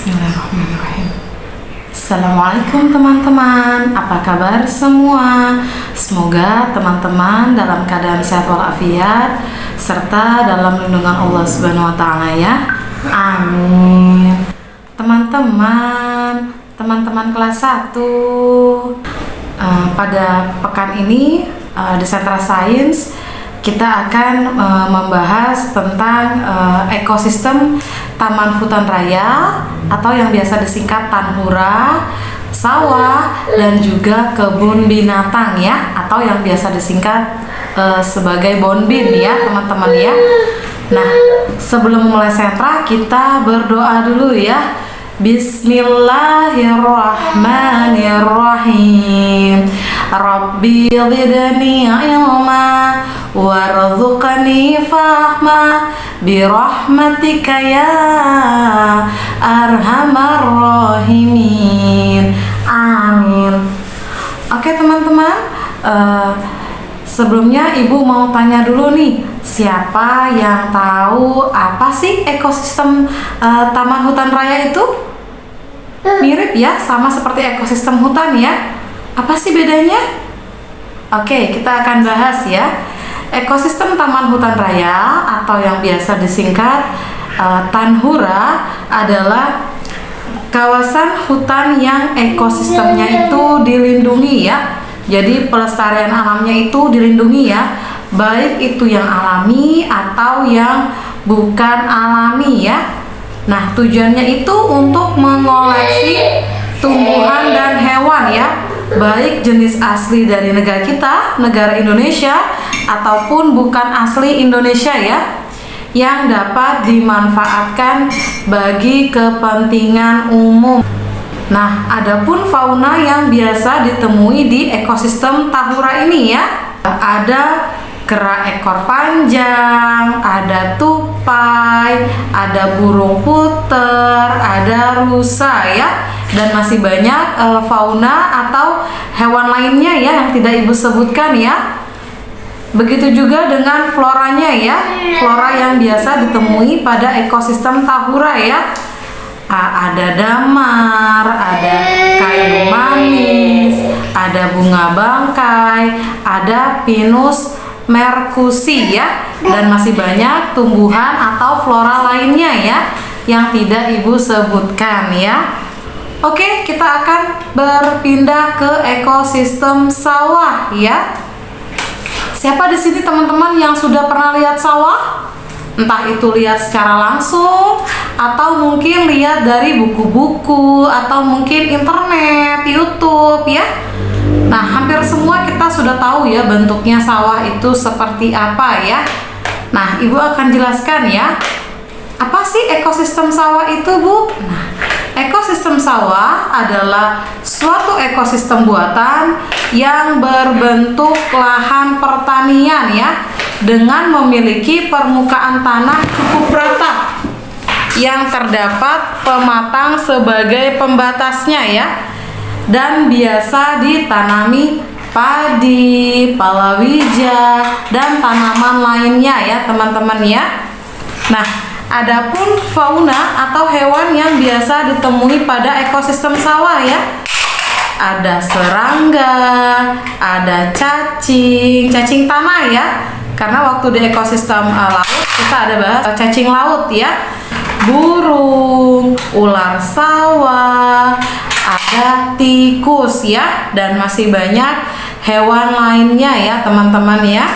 Bismillahirrahmanirrahim. Assalamualaikum teman-teman, apa kabar semua? Semoga teman-teman dalam keadaan sehat walafiat serta dalam lindungan Allah Subhanahu wa taala ya. Amin. Teman-teman kelas 1, pada pekan ini di Sentra Sains kita akan membahas tentang ekosistem Taman Hutan Raya atau yang biasa disingkat Tanhura, sawah, dan juga kebun binatang ya, atau yang biasa disingkat sebagai Bonbin ya teman-teman ya. Nah, sebelum memulai sentra kita berdoa dulu ya. Bismillahirrahmanirrahim. Rabbi zidni ilma warzuqni fahma birahmatika ya arhamar rahimin. Amin. Oke teman-teman, sebelumnya ibu mau tanya dulu nih, siapa yang tahu apa sih ekosistem Taman Hutan Raya itu? Mirip ya, sama seperti ekosistem hutan ya. Apa sih bedanya? Oke, kita akan bahas ya. Ekosistem Taman Hutan Raya atau yang biasa disingkat Tanhura adalah kawasan hutan yang ekosistemnya itu dilindungi ya. Jadi pelestarian alamnya itu dilindungi ya, baik itu yang alami atau yang bukan alami ya. Nah, tujuannya itu untuk mengoleksi tumbuhan dan hewan ya, baik jenis asli dari negara kita, negara Indonesia, ataupun bukan asli Indonesia ya, yang dapat dimanfaatkan bagi kepentingan umum. Nah, adapun fauna yang biasa ditemui di ekosistem Tanhura ini ya, ada kera ekor panjang, ada tupai, ada burung puter, ada rusa ya, dan masih banyak fauna atau hewan lainnya ya yang tidak ibu sebutkan ya. Begitu juga dengan floranya ya, flora yang biasa ditemui pada ekosistem Tanhura ya. Ada damar, ada kayu manis, ada bunga bangkai, ada pinus merkusi ya, dan masih banyak tumbuhan atau flora lainnya ya yang tidak ibu sebutkan ya. Oke, kita akan berpindah ke ekosistem sawah ya. Siapa di sini teman-teman yang sudah pernah lihat sawah? Entah itu lihat secara langsung atau mungkin lihat dari buku-buku atau mungkin internet, YouTube ya. Nah, hampir semua kita sudah tahu ya bentuknya sawah itu seperti apa ya. Nah, ibu akan jelaskan ya. Apa sih ekosistem sawah itu, Bu? Nah, ekosistem sawah adalah suatu ekosistem buatan yang berbentuk lahan pertanian ya, dengan memiliki permukaan tanah cukup rata yang terdapat pematang sebagai pembatasnya ya, dan biasa ditanami padi, palawija, dan tanaman lainnya ya teman-teman ya. Nah, adapun fauna atau hewan yang biasa ditemui pada ekosistem sawah ya, ada serangga, ada cacing tanah ya, karena waktu di ekosistem laut kita ada bahas cacing laut ya, burung, ular sawah, ada tikus ya, dan masih banyak hewan lainnya ya teman-teman ya.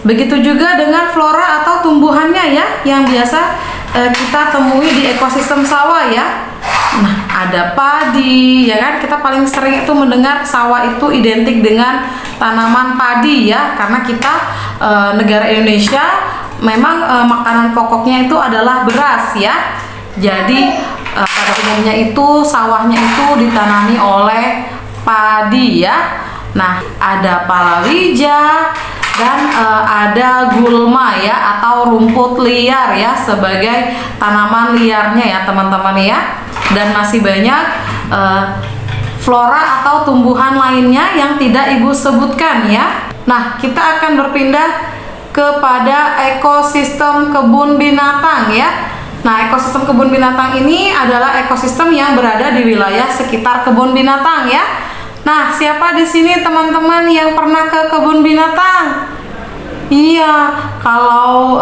Begitu juga dengan flora atau tumbuhannya ya, yang biasa kita temui di ekosistem sawah ya. Nah, ada padi ya kan, kita paling sering itu mendengar sawah itu identik dengan tanaman padi ya, karena kita negara Indonesia memang makanan pokoknya itu adalah beras ya. Jadi pada umumnya itu sawahnya itu ditanami oleh padi ya. Nah, ada palawija dan ada gulma ya, atau rumput liar ya, sebagai tanaman liarnya ya teman-teman ya. Dan masih banyak flora atau tumbuhan lainnya yang tidak ibu sebutkan ya. Nah, kita akan berpindah kepada ekosistem kebun binatang ya. Nah, ekosistem kebun binatang ini adalah ekosistem yang berada di wilayah sekitar kebun binatang ya. Nah, siapa di sini teman-teman yang pernah ke kebun binatang? Iya, kalau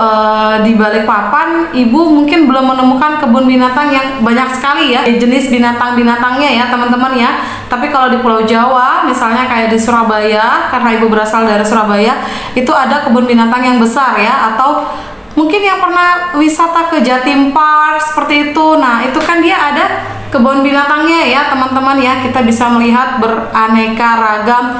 di Balikpapan, Ibu mungkin belum menemukan kebun binatang yang banyak sekali ya jenis binatang-binatangnya ya teman-teman ya. Tapi kalau di Pulau Jawa, misalnya kayak di Surabaya, karena Ibu berasal dari Surabaya, itu ada kebun binatang yang besar ya. Atau mungkin yang pernah wisata ke Jatim Park seperti itu. Nah, itu kan dia ada kebun binatangnya ya teman-teman ya. Kita bisa melihat beraneka ragam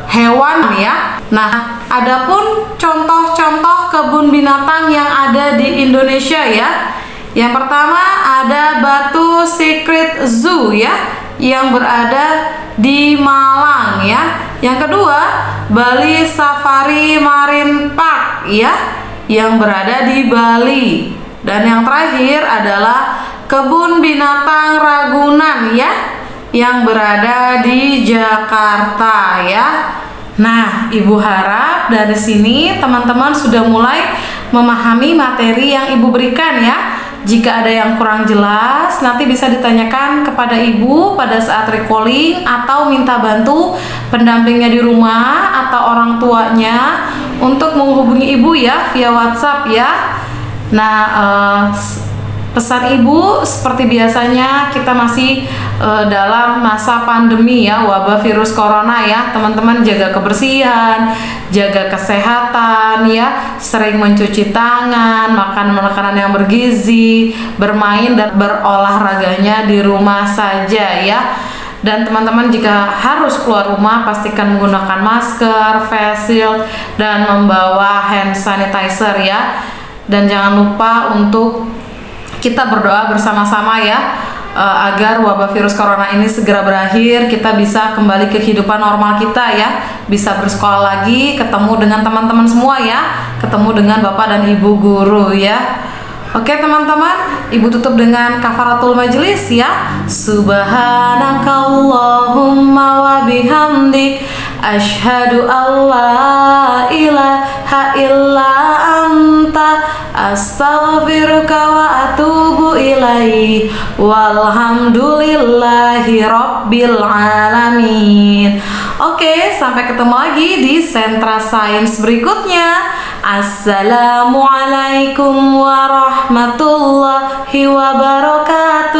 hewan ya. Nah, adapun contoh-contoh kebun binatang yang ada di Indonesia ya. Yang pertama ada Batu Secret Zoo ya, yang berada di Malang ya. Yang kedua, Bali Safari Marine Park ya, yang berada di Bali. Dan yang terakhir adalah Kebun Binatang Ragunan ya, yang berada di Jakarta ya. Nah, Ibu harap dari sini teman-teman sudah mulai memahami materi yang Ibu berikan ya. Jika ada yang kurang jelas, nanti bisa ditanyakan kepada Ibu pada saat recalling atau minta bantu pendampingnya di rumah atau orang tuanya untuk menghubungi Ibu ya via WhatsApp ya. Nah, pesan Ibu seperti biasanya kita masih dalam masa pandemi ya, wabah virus corona ya. Teman-teman jaga kebersihan, jaga kesehatan ya, sering mencuci tangan, makan makanan yang bergizi, bermain dan berolahraganya di rumah saja ya. Dan teman-teman jika harus keluar rumah pastikan menggunakan masker, face shield, dan membawa hand sanitizer ya. Dan jangan lupa untuk kita berdoa bersama-sama ya, agar wabah virus corona ini segera berakhir, kita bisa kembali ke kehidupan normal kita ya, bisa bersekolah lagi, ketemu dengan teman-teman semua ya, ketemu dengan Bapak dan Ibu guru ya. Oke teman-teman, Ibu tutup dengan kafaratul majelis ya. Subhanakallahumma wa bihamdik, asyhadu alla ilaha illa anta, astaghfiruka wa atubu ilaih, walhamdulillahi rabbil alamin. Oke, sampai ketemu lagi di Sentra Sains berikutnya. Assalamualaikum warahmatullahi wabarakatuh.